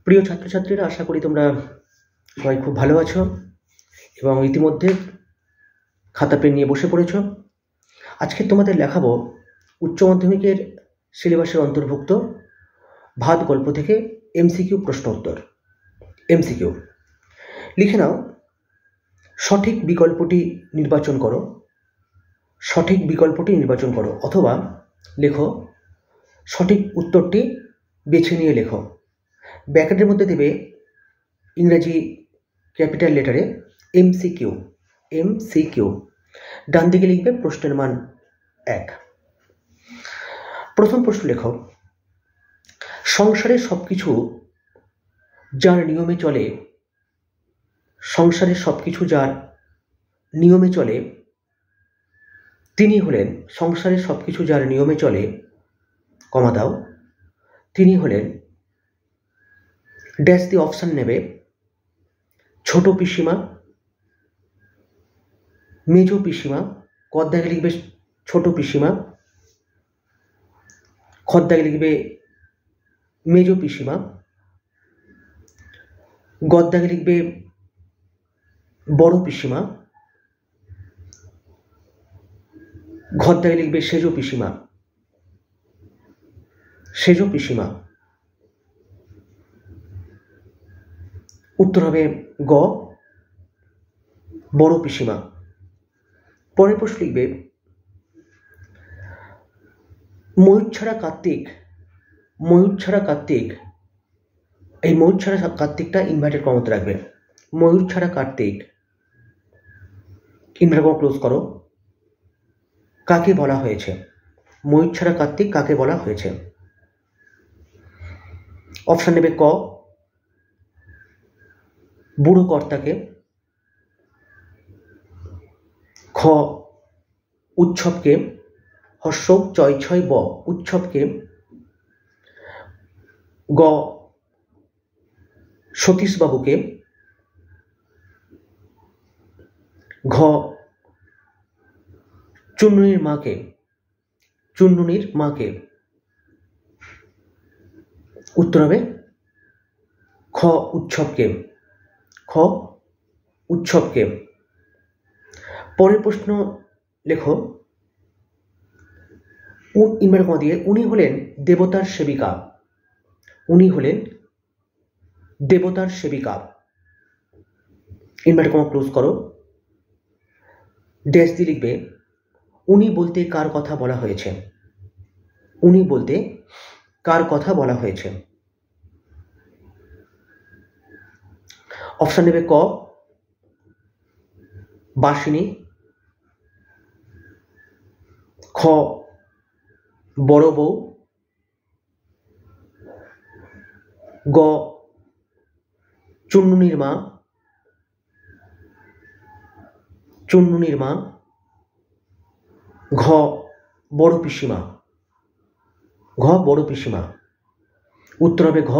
প্রিয় ছাত্রছাত্রীরা, আশা করি তোমরা সবাই খুব ভালো আছো এবং ইতিমধ্যে খাতা পেন নিয়ে বসে পড়েছ। আজকে তোমাদের লেখাবো উচ্চ মাধ্যমিকের সিলেবাসের অন্তর্ভুক্ত ভাত গল্প থেকে এমসিকিউ প্রশ্ন উত্তর। এমসিকিউ লিখে নাও, সঠিক বিকল্পটি নির্বাচন করো, সঠিক বিকল্পটি নির্বাচন করো, অথবা লেখো সঠিক উত্তরটি বেছে নিয়ে লেখো। ব্র্যাকেটের মধ্যে দেবে ইংরেজি ক্যাপিটাল লেটারে এমসিকিউ। এমসিকিউ ডান দিকে লিখবে প্রশ্নের মান 1। প্রথম প্রশ্ন লেখো, সংসারে সবকিছু যার নিয়মে চলে, সংসারের সবকিছু যার নিয়মে চলে তিনি হলেন, সংসারের সবকিছু যার নিয়মে চলে, কমা দাও, তিনি হলেন, ড্যাশ দিয়ে অপশান নেবে, ছোট পিসিমা, মেজ পিসিমা, কর দাগে লিখবে ছোট পিসিমা, খর দাগে লিখবে মেজ পিসিমা, গর দাগে লিখবে বড় পিসিমা, ঘর দাগে লিখবে সেজ পিসিমা, সেজ পিসিমা। উত্তর হবে গ, বড় পিসিমা। পরের প্রশ্ন লিখবে, ময়ূর ছাড়া কার্তিক, ময়ূর ছাড়া কার্তিক, এই ময়ূর ছাড়া কার্তিকটা ইনভার্টেড কমাতে রাখবে। ময়ূর ছাড়া কার্তিক ইনভার্টেড কমা ক্লোজ করো, কাকে বলা হয়েছে? ময়ূর ছাড়া কার্তিক কাকে বলা হয়েছে? অপশান নেবে ক, বুড়ো কর্তাকে, খ উৎসবকে, হর্ষ চয় ছয় ব উৎসবকে, গ সতীশবাবুকে, ঘ চুনমুনির মাকে, চুনমুনির মাকে। উত্তর হবে খ উৎসবকে, খ উৎসবকে। পরের প্রশ্ন লেখো, ইনভার্টেড কমা দিয়ে, উনি হলেন দেবতার সেবিকা, উনি হলেন দেবতার সেবিকা, ইনভার্টেড কমা ক্লোজ করো, ড্যাশ দিয়ে লিখবে উনি বলতে কার কথা বলা হয়েছে, উনি বলতে কার কথা বলা হয়েছে। অপশান নেবে ক বাসিনী, খ বড় বউ, গ চুনমুনির মা, চুনমুনির মা, ঘ বড় পিসিমা, ঘ বড় পিসিমা। উত্তর হবে ঘ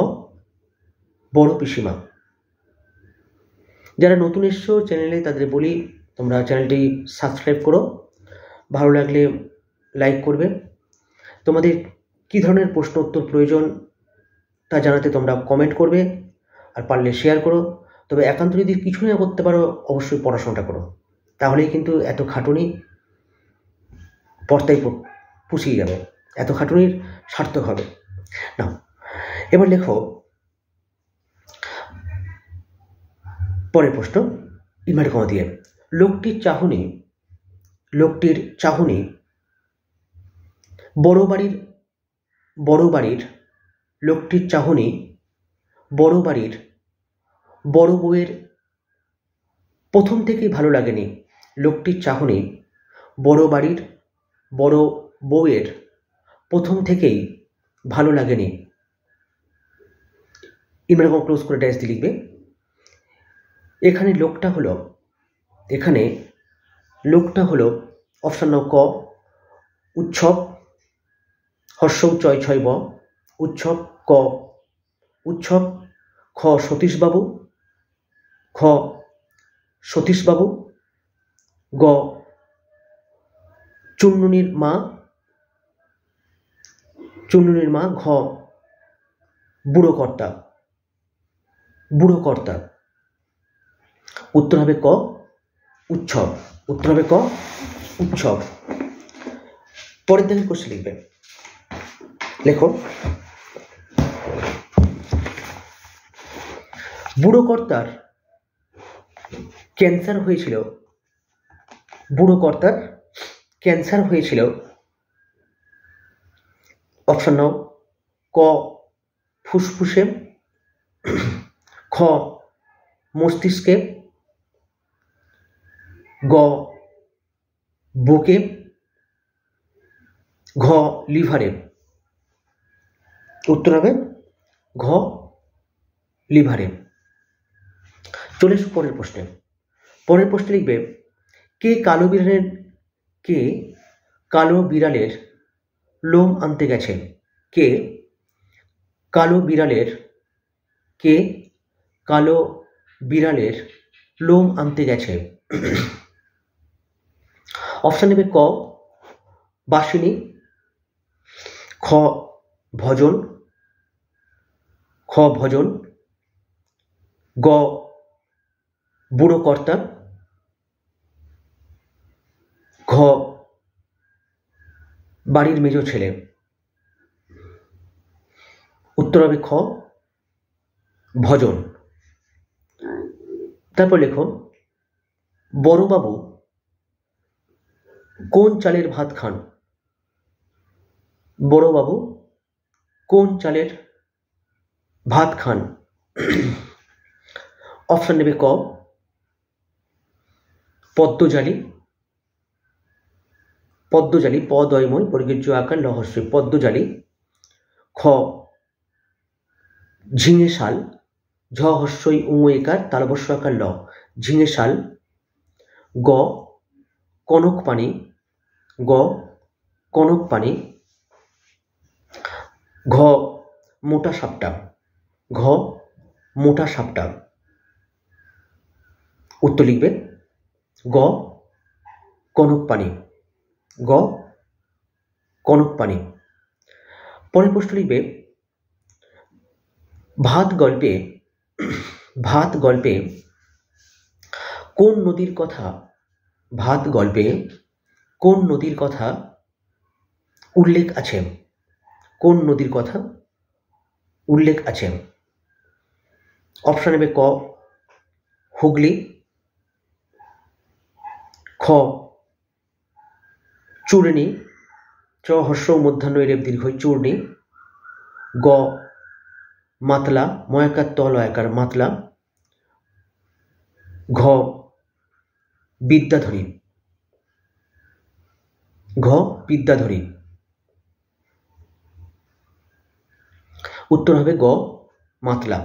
বড় পিসিমা। যারা নতুন এসছো চ্যানেলে তাদের বলি তোমরা চ্যানেলটি সাবস্ক্রাইব করো, ভালো লাগলে লাইক করবে। তোমাদের কী ধরনের প্রশ্ন উত্তর প্রয়োজন তা জানাতে তোমরা কমেন্ট করবে, আর পারলে শেয়ার করো। তবে একান্ত যদি কিছু না করতে পারো অবশ্যই পড়াশোনাটা করো, তাহলেই কিন্তু এত খাটুনি পর্দায় পুষিয়ে যাবে, এত খাটুনির সার্থক হবে না। এবার লেখো পরের প্রশ্ন, ইনভার্টেড কমা দিয়ে, লোকটির চাহনি, লোকটির চাহনি বড় বাড়ির, বড় বাড়ির, লোকটির চাহনি বড় বাড়ির বড় বউয়ের প্রথম থেকেই ভালো লাগেনি, লোকটির চাহনি বড় বাড়ির বড় বউয়ের প্রথম থেকেই ভালো লাগেনি। ইনভার্টেড ক্লোজ করে ড্যাশ দিয়ে লিখবে, এখানে লোকটা হলো, এখানে লোকটা হলো অপশান নাও ক উৎসব, হর্ষ চয় ছয় ব উৎসব, ক উৎসব, খ সতীশবাবু, খ সতীশবাবু, গ চুনমুনির মা, চুনমুনির মা, ঘ বুড়ো কর্তা। বুড়ো কর্তা। উত্তর হবে ক উৎসব। উত্তর হবে ক উৎসব। পরের দিনের কোশ্চেন লিখবে। লেখো, বুড়ো কর্তার ক্যান্সার হয়েছিল। বুড়ো কর্তার ক্যান্সার হয়েছিল। অপশন নাও। ক ফুসফুসে, খ মস্তিষ্কে, গ বুকে, ঘ লিভারে। উত্তর হবে ঘ লিভারে। চলে এসো পরের প্রশ্নে। পরের প্রশ্নে লিখবে, কে কালো বিড়ালের লোম আনতে গেছে? কে কালো বিড়ালের লোম আনতে গেছে? অপশন নেবে ক বাসিনী, খ ভজন, গ বুড়ো কর্তা, ঘ বাড়ির মেজ ছেলে। উত্তর হবে খ ভজন। তারপর লেখো, বড়বাবু কোন চালের ভাত খান? বড়বাবু কোন চালের ভাত খান? অপশন নেবে ক পদ্মজালি, পদয়ময় বর্গীয় আকার লহস্যই পদ্মজালি, খ ঝিঙে শাল, ঝ হস্যই উঙেকার তালবস্য আকার ল ঝিঙে শাল, গ কনক পানি, ঘ মোটা সাপটা। উত্তর লিখবে গ কনক পানি। পরের প্রশ্ন লিখবে, ভাত গল্পে কোন নদীর কথা উল্লেখ আছে? অপশন নেবে ক হুগলি, খ চূর্ণী, চ হস্য মধ্যাহ্ন রেপ দীর্ঘ চূর্ণী, গ মাতলা, ময়াকার তলয়াকার মাতলা, ঘ বিদ্যাধরী। উত্তর হবে গ মাতলা।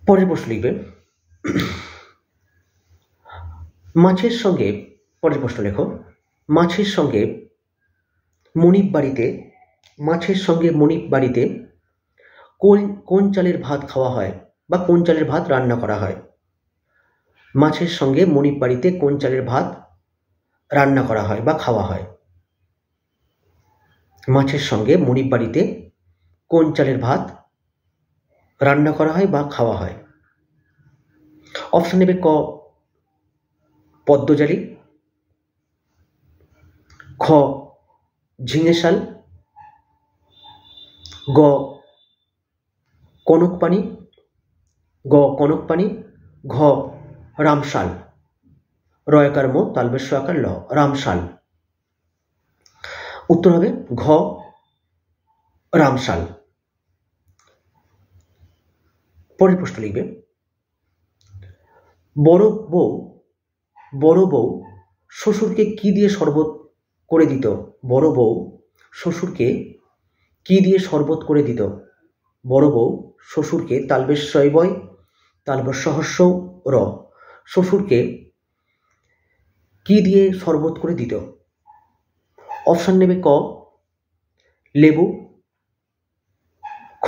পরের প্রশ্ন লিখবে, পরের প্রশ্ন লেখো, মাছের সঙ্গে মনিব বাড়িতে কোন চালের ভাত খাওয়া হয় বা কোন চালের ভাত রান্না করা হয়? মাছের সঙ্গে মনিব বাড়িতে কোন চালের ভাত রান্না করা হয় বা খাওয়া হয়? মাছের সঙ্গে মনিব বাড়িতে কোন চালের ভাত রান্না করা হয় বা খাওয়া হয়? অপশন নেবে ক পদ্মজালি, খ ঝিঙে শাল, গ কনক পানি, ঘ রামশাল, রয়কার মো তালবেশ্য আকার ল রামশাল। উত্তর হবে ঘ রামশাল। পরের প্রশ্ন লিখবে, বড় বউ শ্বশুরকে কি দিয়ে শরবত করে দিত? বড় বউ শ্বশুরকে কি দিয়ে শরবত করে দিত? বড় বউ শ্বশুরকে তালবেশ্বয় বয় তালবস্য হস্য র শ্বশুরকে কি দিয়ে শরবত করে দিত? অপশন নেবে ক লেবু, খ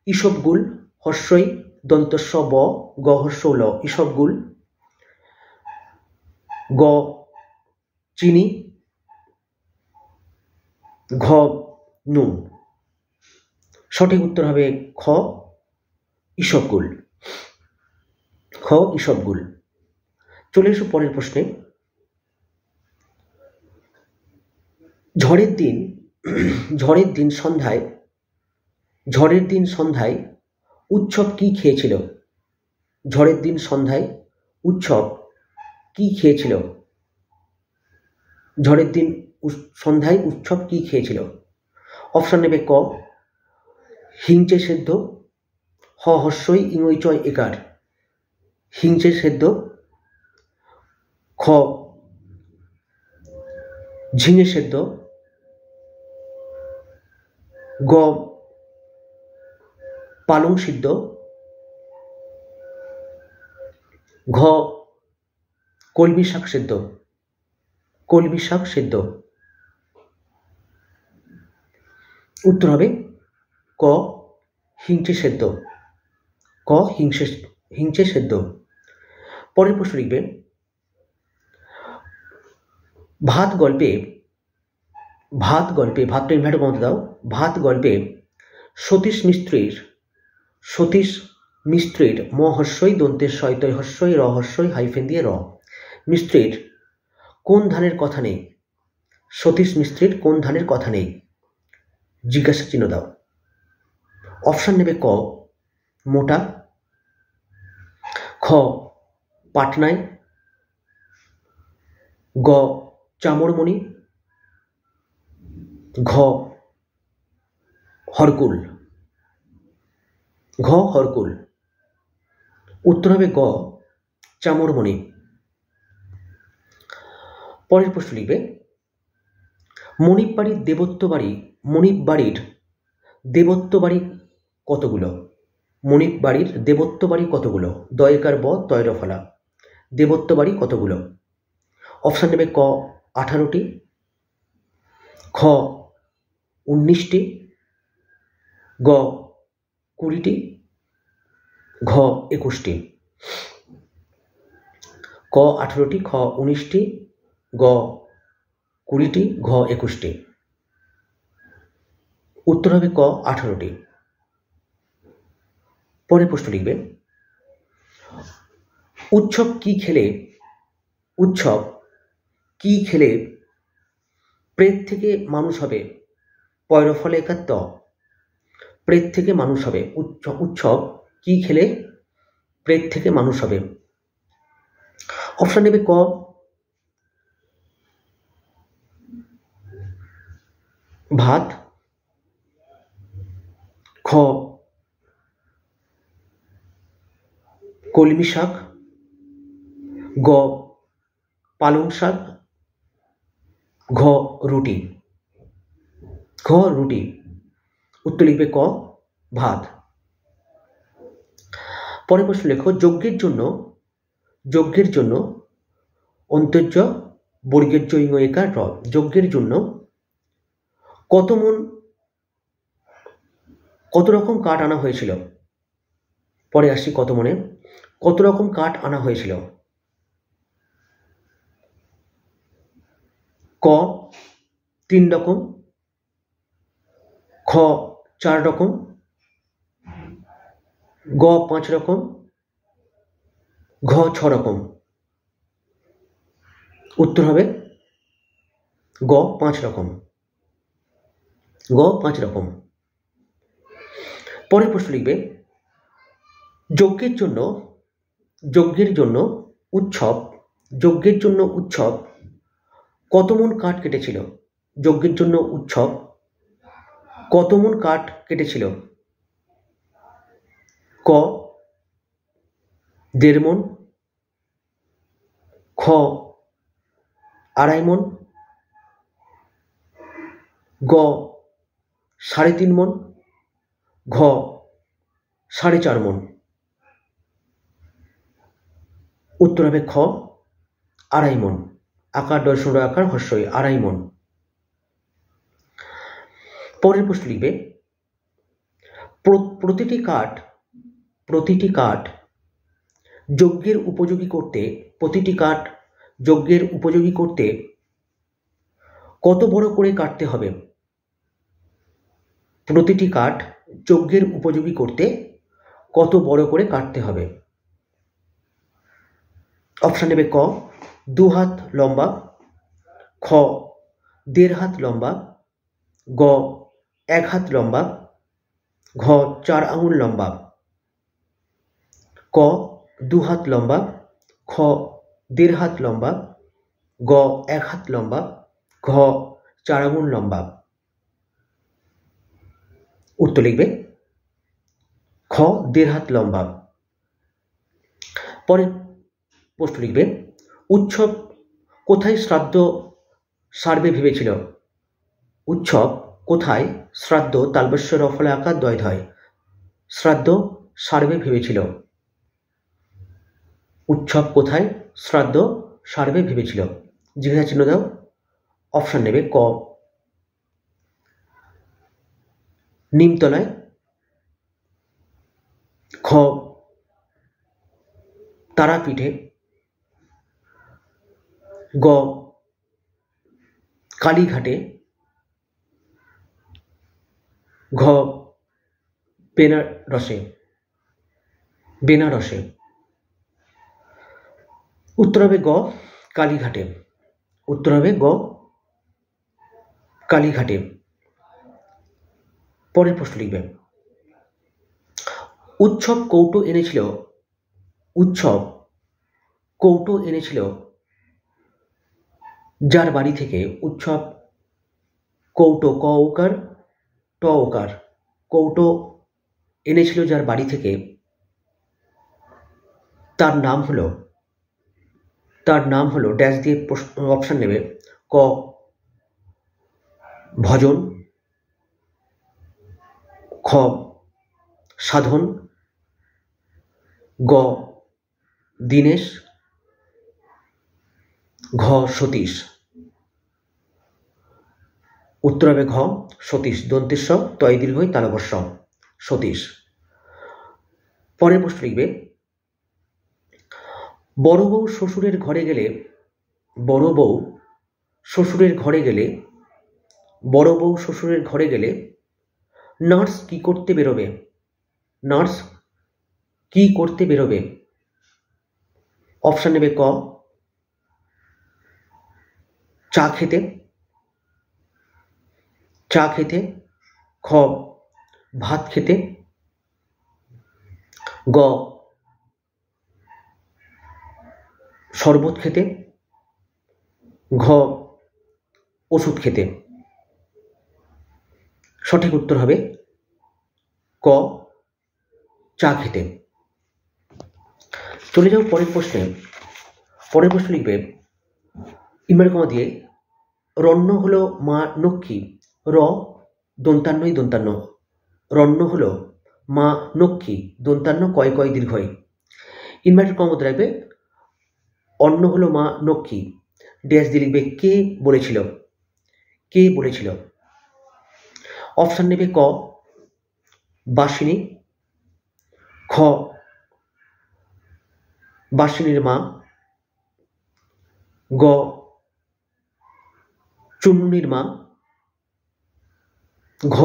ইসবগুল, হস্যই দন্তস্ব ব গ হস্য ল ইসবগুল, গ চিনি, ঘ নুন। সঠিক উত্তর হবে খ ঈশপগুল। খ ঈশপগুল। চলে এসো পরের প্রশ্নে। ঝড়ের দিন সন্ধ্যায় উৎসব কি খেয়েছিল? ঝড়ের দিন সন্ধ্যায় উৎসব কি খেয়েছিল? ঝড়ের দিন সন্ধ্যায় উৎসব কি খেয়েছিল? অপশন নেবে ক হিংচে সেদ্ধ, হ হস্যই ইংই চয় একার হিংচে সেদ্ধ, খ ঝিঙে সেদ্ধ, গ পালং সিদ্ধ, ঘ কলমি শাক সেদ্ধ। উত্তর হবে ক হিংচে সেদ্ধ। হিংচে সেদ্ধ। পরের প্রশ্ন লিখবে ভাত গল্পে ভাতটা ইনভার্ট কমতে দাও। ভাত গল্পে সতীশ মিস্ত্রির ম হস্যই দন্তের শয়তয় হস্যই র হস্যই হাইফেন দিয়ে র মিস্ত্রির কোন ধানের কথা নেই? সতীশ মিস্ত্রির কোন ধানের কথা নেই? জিজ্ঞাসা চিহ্ন দাও। অপশন নেবে ক মোটা, খ পাটনায়, গ চামড়মণি, ঘ হরকুল। উত্তর হবে গ চামড়মণি। পরের প্রশ্ন লিখবে মনিব বাড়ির দেবত্ব বাড়ি কতগুলো? মনিব বাড়ির দেবত্ব বাড়ি কতগুলো? দয়কার ব তৈর ফলা দেবত্ব বাড়ি কতগুলো? অপশন নেবে ক 18টি, খ 19টি, গ 20টি, ঘ 21টি। ক 18টি, খ 19টি, গ 20টি, ঘ 21টি। উত্তর হবে ক 18টি। পরের প্রশ্ন লিখবে উৎসব কি খেলে প্রেত থেকে মানুষ হবে? পয়রফলে একার ত প্রেত থেকে মানুষ হবে। উৎসব কি খেলে প্রেত থেকে মানুষ হবে? অপশন নেবে ক ভাত, খ কলমি শাক, গ পালং শাক, ঘ রুটি। উত্তর লিখবে ক ভাত। পরের প্রশ্ন লেখো যজ্ঞের জন্য অন্তর্য বর্গের ইং একার র যজ্ঞের জন্য কত রকম কাঠ আনা হয়েছিল? পরে আসছি কত রকম কাঠ আনা হয়েছিল? ক 3 রকম, খ 4 রকম, গ 5 রকম, ঘ 6 রকম। উত্তর হবে গ 5 রকম। পরের প্রশ্ন লিখবে যজ্ঞের জন্য উৎসব কত মণ কাঠ কেটেছিল? যজ্ঞের জন্য উৎসব কত মণ কাঠ কেটেছিল? ক 1.5 মণ, খ 2.5 মণ, গ 3.5 মণ, ঘ 4.5 মণ। উত্তর হবে খ 2.5 মণ। আকার দর্শন আকার হস্যই 2.5 মণ। পরের প্রশ্ন লিখবে প্রতিটি কাঠ যজ্ঞের উপযোগী করতে কত বড় করে কাটতে হবে? প্রতিটি কাঠ যজ্ঞের উপযোগী করতে কত বড় করে কাটতে হবে? অপশান নেবে ক 2 হাত লম্বা, খ 1.5 হাত লম্বা, গ 1 হাত লম্বা, ঘ 4 আঙুল লম্বা। ক 2 হাত লম্বা, খ 1.5 হাত লম্বা, গ 1 হাত লম্বা, ঘ 4 আঙুল লম্বা। উত্তর লিখবে খ 1.5 হাত লম্বা। পরের প্রশ্ন লিখবে উৎসব কোথায় শ্রাদ্ধ সারবে ভেবেছিল? উৎসব কোথায় শ্রাদ্ধ তালবেশ্য রফলে আকার দয় ধয় শ্রাদ্ধ সারবে ভেবেছিল? উৎসব কোথায় শ্রাদ্ধ সারবে ভেবেছিল? জিজ্ঞাসা চিহ্ন দাও। অপশান নেবে ক নিমতলায়, খ তারাপীঠে, গ কালীঘাটে, ঘ বেনারসে। উত্তর হবে গ কালীঘাটে। উত্তর হবে গ কালীঘাটে। পরের প্রশ্ন লিখবে উৎসব কৌটো এনেছিল যার বাড়ি থেকে? উৎসব কৌটো ক ওকার ট ওকার কৌটো এনেছিল যার বাড়ি থেকে তার নাম হলো ড্যাশ দিয়ে অপশান নেবে ক ভজন, খ সাধন, গ দীনেশ, ঘ সতীশ। উত্তর হবে ঘ সতীশ। দন্তেশ্ব তয় দীর্ঘই তালবস্য সতীশ। পরের প্রশ্ন লিখবে বড় বউ শ্বশুরের ঘরে গেলে নার্স কি করতে বেরোবে? অপশান নেবে ক চা খেতে, খ ভাত খেতে, গ শরবত খেতে, ঘ ওষুধ খেতে। সঠিক উত্তর হবে ক চা খেতে। চলে যাও পরের প্রশ্ন লিখবে ইনভার্টেড কমা দিয়ে রণ্য হলো মা লক্ষ্মী, র দন্তান্নই দন্তান্ন, রণ্য হলো মা লক্ষ্মী, দন্তান্ন কয় কয় দীর্ঘই। ইনভার্টেড কমা মধ্যে রাখবে অন্ন হলো মা লক্ষ্মী, ড্যাশ দিয়ে লিখবে কে বলেছিল। অপশান নেবে ক বাসিনী, খ বাসিনীর মা, গ চুন্নুনির মা, ঘ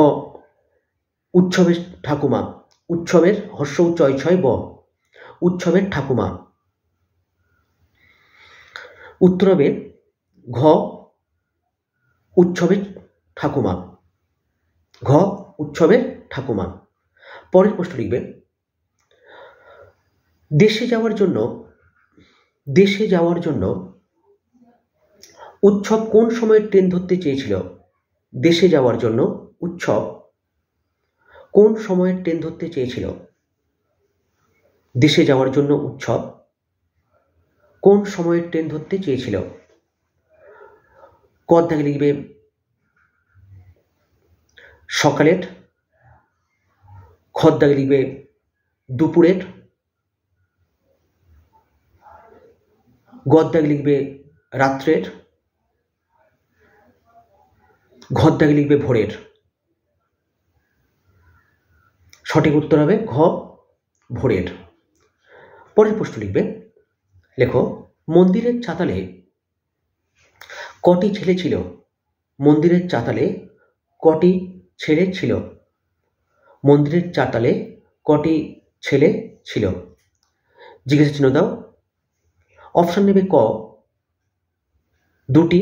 উৎসবের ঠাকুমা, উৎসবের হর্ষ চয় ছয় ব উৎসবের ঠাকুমা। উত্তর হবে ঘ উৎসবের ঠাকুমা। পরের প্রশ্ন লিখবে দেশে যাওয়ার জন্য উৎসব কোন সময় ট্রেন ধরতে চেয়েছিল? দেশে যাওয়ার জন্য উৎসব কোন সময় ট্রেন ধরতে চেয়েছিল? দেশে যাওয়ার জন্য উৎসব কোন সময় ট্রেন ধরতে চেয়েছিল? ক দাগে লিখবে সকালের, খ দাগে লিখবে দুপুরের, গ দাগে লিখবে রাত্রের, ঘ দাগে লিখবে ভোরের। সঠিক উত্তর হবে ঘ ভোরের। পরের প্রশ্ন লিখবে লেখো মন্দিরের চাতালে কটি ছেলে ছিল? মন্দিরের চাতালে কটি ছেলে ছিল? মন্দিরের চাতালে কটি ছেলে ছিল। জিজ্ঞাসা চিহ্ন দাও। অপশন নেবে ক 2টি,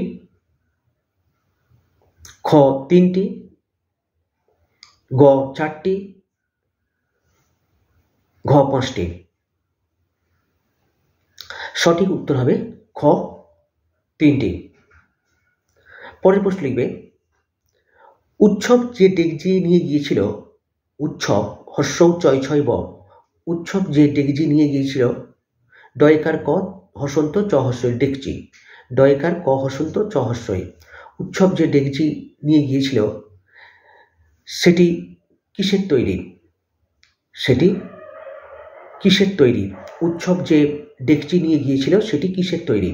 খ 3টি, গ 4টি, ঘ 5টি। সঠিক উত্তর হবে খ 3টি। পরের প্রশ্ন লিখবে, উৎসব যে ডেকজি নিয়ে গিয়েছিল, উৎসব হর্ষৌ চয় ছয় ব, উৎসব যে ডেকজি নিয়ে গিয়েছিল, ডয়কার ক হসন্ত চ হস্যই ডেকচি, ডয়কার ক হসন্ত চ হস্যই। উৎসব যে ডেকজি নিয়ে গিয়েছিল সেটি কিসের তৈরি? সেটি কিসের তৈরি? উৎসব যে ডেকচি নিয়ে গিয়েছিল সেটি কিসের তৈরি?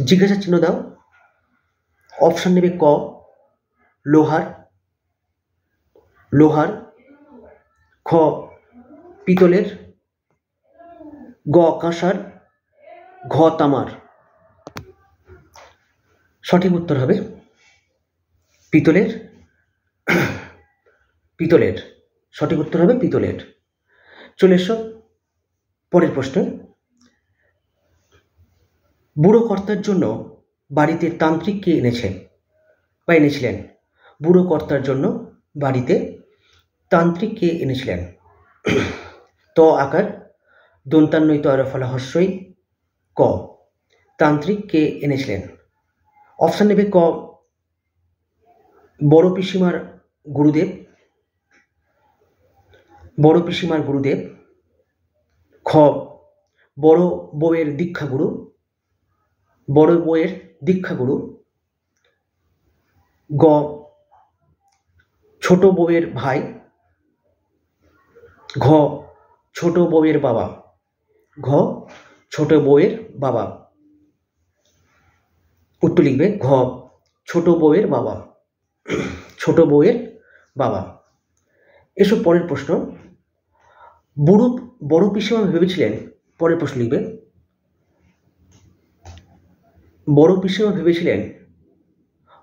জিজ্ঞাসা চিহ্ন দাও। অপশন নেবে ক লোহার, লোহার, খ পিতলের, গ কাঁসার, ঘ তামার। সঠিক উত্তর হবে পিতলের, পিতলের। সঠিক উত্তর হবে পিতলের। চলে এসো পরের প্রশ্নে। বুড়ো কর্তার জন্য বাড়িতে তান্ত্রিক কে এনেছেন বা এনেছিলেন? বুড়ো কর্তার জন্য বাড়িতে তান্ত্রিক কে এনেছিলেন? ত আকার দন্তান্বয় তয়র ফলা হস্যই ক তান্ত্রিক কে এনেছিলেন। অপশন নেবে ক বড় পিসিমার গুরুদেব, বড় পিসিমার গুরুদেব, খ বড় বউয়ের দীক্ষাগুরু, বড় বউয়ের দীক্ষাগুরু, গ ছোট বউয়ের ভাই, ঘ ছোট বউয়ের বাবা, ঘ ছোট বউয়ের বাবা। উত্তর লিখবে ঘ ছোট বউয়ের বাবা, ছোট বউয়ের বাবা। এসব পরের প্রশ্ন। বড় পিসিমা ভেবেছিলেন, পরের প্রশ্ন লিখবে, বড় পিসিমা ভেবেছিলেন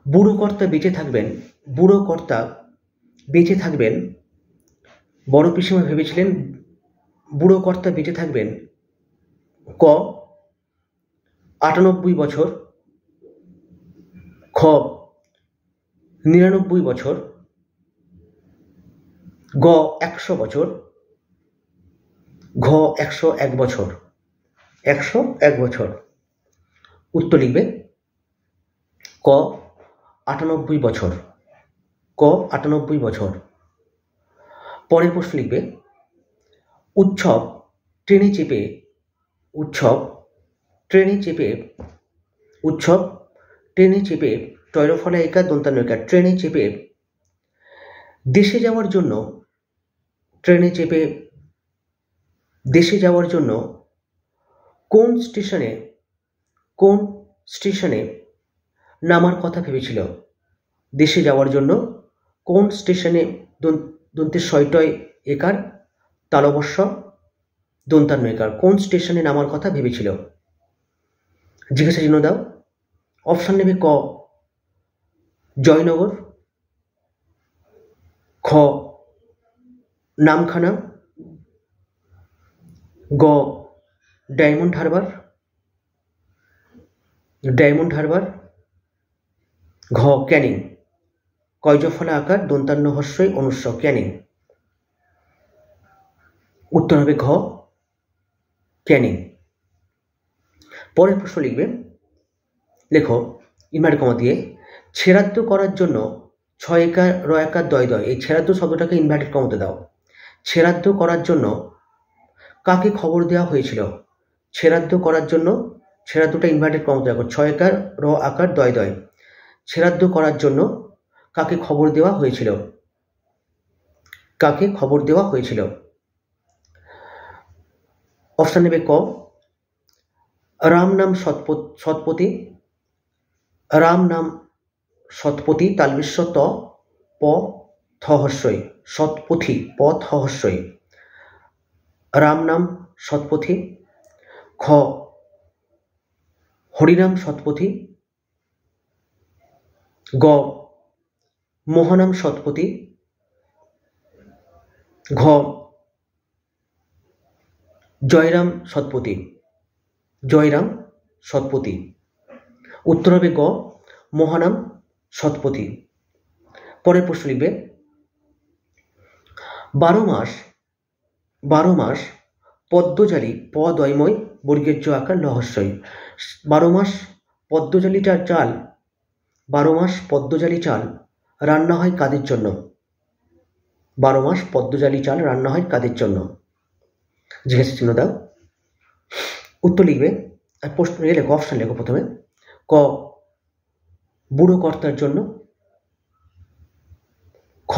বুড়ো কর্তা বেঁচে থাকবেন, বুড়ো কর্তা বেঁচে থাকবেন, বড় পিসিমা ভেবেছিলেন বুড়ো কর্তা বেঁচে থাকবেন ক 98 বছর, খ 99 বছর, গ 100 বছর, ঘ 101 বছর, 101 বছর। উত্তর লিখবে ক 98 বছর, ক 98 বছর। পরের প্রশ্ন লিখবে, উৎসব ট্রেনে চেপে, উৎসব ট্রেনে চেপে, উৎসব ট্রেনে চেপে টয়রফলা একার দন্তান্বয়কার ট্রেনে চেপে দেশে যাওয়ার জন্য, ট্রেনে চেপে দেশে যাওয়ার জন্য কোন স্টেশনে, কোন স্টেশনে নামার কথা ভেবেছিল? দেশে যাওয়ার জন্য কোন স্টেশনে দন্তের শয়টয় একার তালবস্য দন্তান্বয়কার কোন স্টেশনে নামার কথা ভেবেছিল? জিজ্ঞাসা চিহ্ন দাও। অপশন নেবে ক জয়নগর, খ নামখানা, গ ডায়মন্ড হারবার, ডায়মন্ড হারবার, ঘ ক্যানিং, কয়জফলা আকার দন্তান্ন হস্যই অনুস্ব ক্যানিং। উত্তর হবে ঘ ক্যানিং। পরের প্রশ্ন লিখবে, লেখো ইনভার্টেড কমা দিয়ে ছেড়াদ্দ করার জন্য 6 একার র একার দয় দয়, এই ছেড়াদ্দ শব্দটাকে ইনভার্টেড কমাতে দাও। ছেড়াদ্দ করার জন্য কাকে খবর দেওয়া হয়েছিল? ছেড়াদ্দ করার জন্য, ছেড়াদ্দটা ইনভার্টেড কমাতে দেখো 6 একার র আকার দয় দয়, ছেড়াদ্দ করার জন্য কাকে খবর দেওয়া হয়েছিল? কাকে খবর দেওয়া হয়েছিল? অপশন নেবে ক রাম নাম সৎপতি, রাম নাম সৎপতি তালবিশ্ব ত প থ হস্যই সৎপথি প থ হস্যই, রাম নাম সৎপথি, খ হরিনাম সৎপথি, গ মহানাম সৎপতি, ঘ জয়রাম সৎপতি, জয়রাম সৎপতি। উত্তর হবে গ মহানাম সৎপতি। পরের প্রশ্ন লিখবে 12 মাস পদ্মজালি পদয়ময় বর্গের জ আকার লহস্যই। 12 মাস পদ্মজালিটার চাল, 12 মাস পদ্মজালি চাল রান্না হয় কাদের জন্য? 12 মাস পদ্মজালি চাল রান্না হয় কাদের জন্য? জিজ্ঞাসা চিহ্ন দাও। উত্তর লিখবে, আর প্রশ্ন লেখো, অপশন লেখো প্রথমে। ক বুড়ো কর্তার জন্য, খ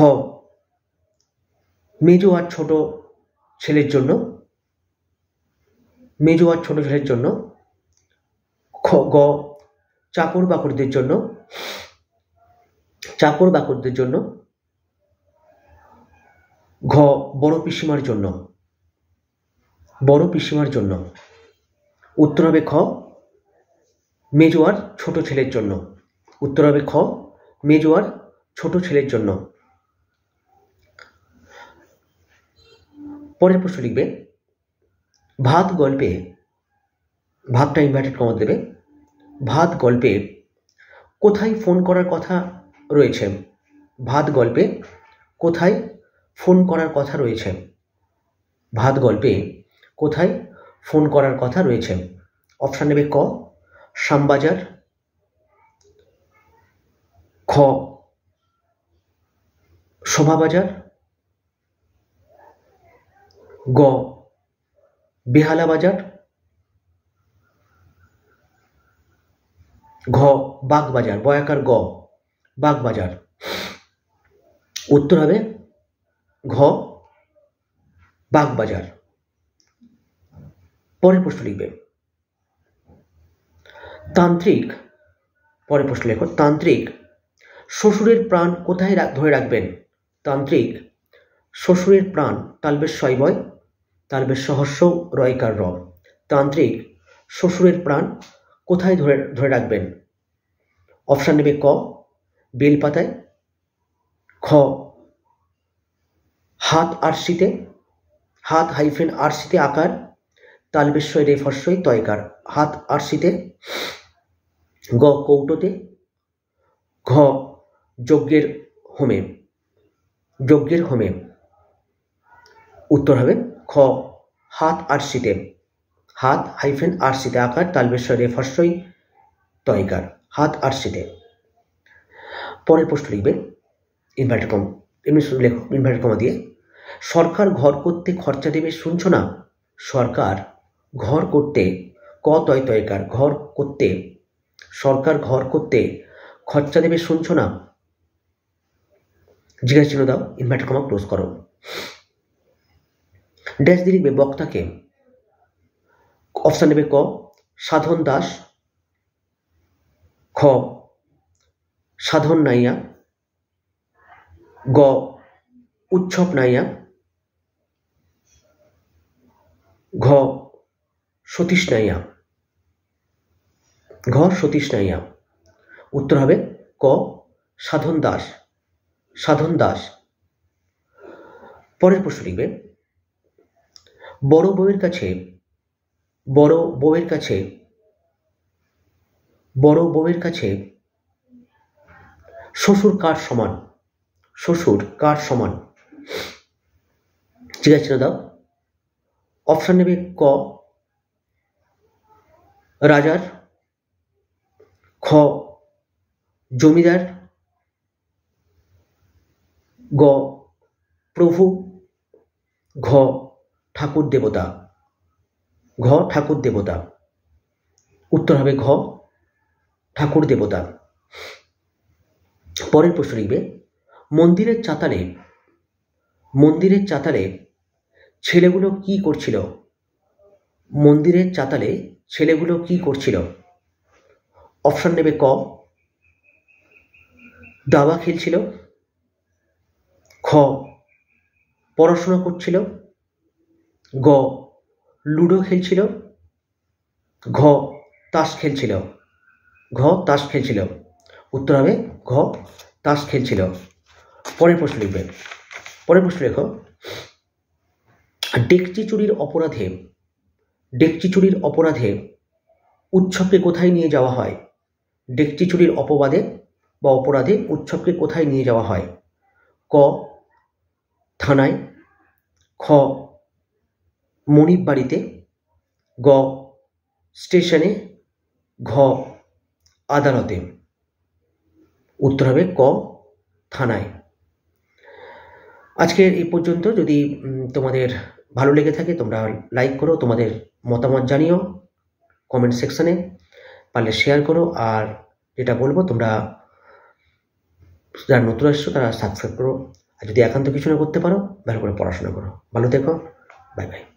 মেজো আর ছোট ছেলের জন্য, মেজো আর ছোট ছেলের জন্য, গ চাকর বাকরদের জন্য, চাকর বাকরদের জন্য, ঘ বড় পিসিমার জন্য, বড় পিসিমার জন্য। উত্তর হবে খ মেজো আর ছোট ছেলের জন্য। উত্তর হবে খ মেজো আর ছোট ছেলের জন্য। পরের প্রশ্ন লিখবে ভাত গল্পে, ভাতটা ইনভার্টেড কমা দেবে, ভাত গল্পে কোথায় ফোন করার কথা রয়েছে? ভাত গল্পে কোথায় ফোন করার কথা রয়েছে? ভাত গল্পে কোথায় ফোন করার কথা রয়েছে? অপশান নেবে ক শ্যামবাজার, খ শোভাবাজার, গ বেহালা বাজার, ঘ বাগবাজার, বয়াকার গ বাগবাজার। উত্তর হবে ঘ বাগবাজার। পরের প্রশ্ন লিখবে তান্ত্রিক, পরের প্রশ্ন লেখো তান্ত্রিক শ্বশুরের প্রাণ কোথায় ধরে রাখবেন? তান্ত্রিক শ্বশুরের প্রাণ তালবেশ শৈবয়, তালবেশ সহস্র রয়কার র। তান্ত্রিক শ্বশুরের প্রাণ কোথায় ধরে রাখবেন? অপশান নেবে ক বেলপাতায়, খ হাত আরশিতে, হাত হাইফেন আরশিতে আকার তালবেশ্বয় রেফস্যই তয়কার, হাত আরশিতে, গ কৌটোতে, ঘ যজ্ঞের হোমে, যজ্ঞের হোমে। উত্তর হবে খ হাত আরশিতে, হাত হাইফেন আরশিতে আকার তালবেশ্বয় রেফস্যই তয়কার, হাত আরশিতে। পরের প্রশ্ন লিখবে ইনভার্টার কম, এমনি শুধু লেখো ইনভার্টার কমা দিয়ে সরকার ঘর করতে খরচা দেবে শুনছো না? সরকার ঘর করতে ক তয় তয়কার, ঘর করতে, সরকার ঘর করতে খরচা দেবে শুনছো না? জিজ্ঞাসা চিহ্ন দাও, ইনভার্টার কমা ক্লোজ করো। ড্যাশ দিয়ে লিখবে বক্তাকে। অপশান নেবে ক সাধন দাস, খ সাধন নাইয়া, গ উৎসব নাইয়া, ঘ সতীশ নাইয়া, ঘ সতীশ নাইয়া। উত্তর হবে ক সাধন দাস, সাধন দাস। পরের প্রশ্ন লিখবে বড় বউয়ের কাছে, বড় বউয়ের কাছে, বড় বউয়ের কাছে শ্বশুর কার সমান? শ্বশুর কার সমান? জিজ্ঞাসা দাও। অপশান নেবে ক রাজার, খ জমিদার, গ প্রভু, ঘ ঠাকুর দেবতা, ঘ ঠাকুর দেবতা। উত্তর হবে ঘ ঠাকুর দেবতা। পরের প্রশ্ন লিখবে মন্দিরের চাতালে, মন্দিরের চাতালে ছেলেগুলো কি করছিল? মন্দিরের চাতালে ছেলেগুলো কি করছিল? অপশন নেবে ক দাবা খেলছিল, খ পড়াশোনা করছিল, গ লুডো খেলছিল, ঘ তাস খেলছিল, ঘ তাস খেলছিল। উত্তর হবে ঘ তাস খেলছিল। পরের প্রশ্ন লিখবে, পরের প্রশ্ন লেখো ডেকচি চুরির অপরাধে ডেকচি চুরির অপরাধে উৎসবকে কোথায় নিয়ে যাওয়া হয়? ডেকচি চুরির অপরাধে উৎসবকে কোথায় নিয়ে যাওয়া হয়? ক, থানায়, খ, মনিব বাড়িতে, গ, স্টেশনে, ঘ, আদালতে। উত্তর হবে ক, থানায়। আজকের এই পর্যন্ত। যদি তোমাদের ভালো লেগে থাকে তোমরা লাইক করো, তোমাদের মতামত জানিও কমেন্ট সেকশনে, পারলে শেয়ার করো। আর যেটা বলবো, তোমরা যারা নতুন আসছো তারা সাবস্ক্রাইব করো। আর যদি একান্ত কিছু না করতে পারো, ভালো করে পড়াশোনা করো। ভালো থেকো, বাই বাই।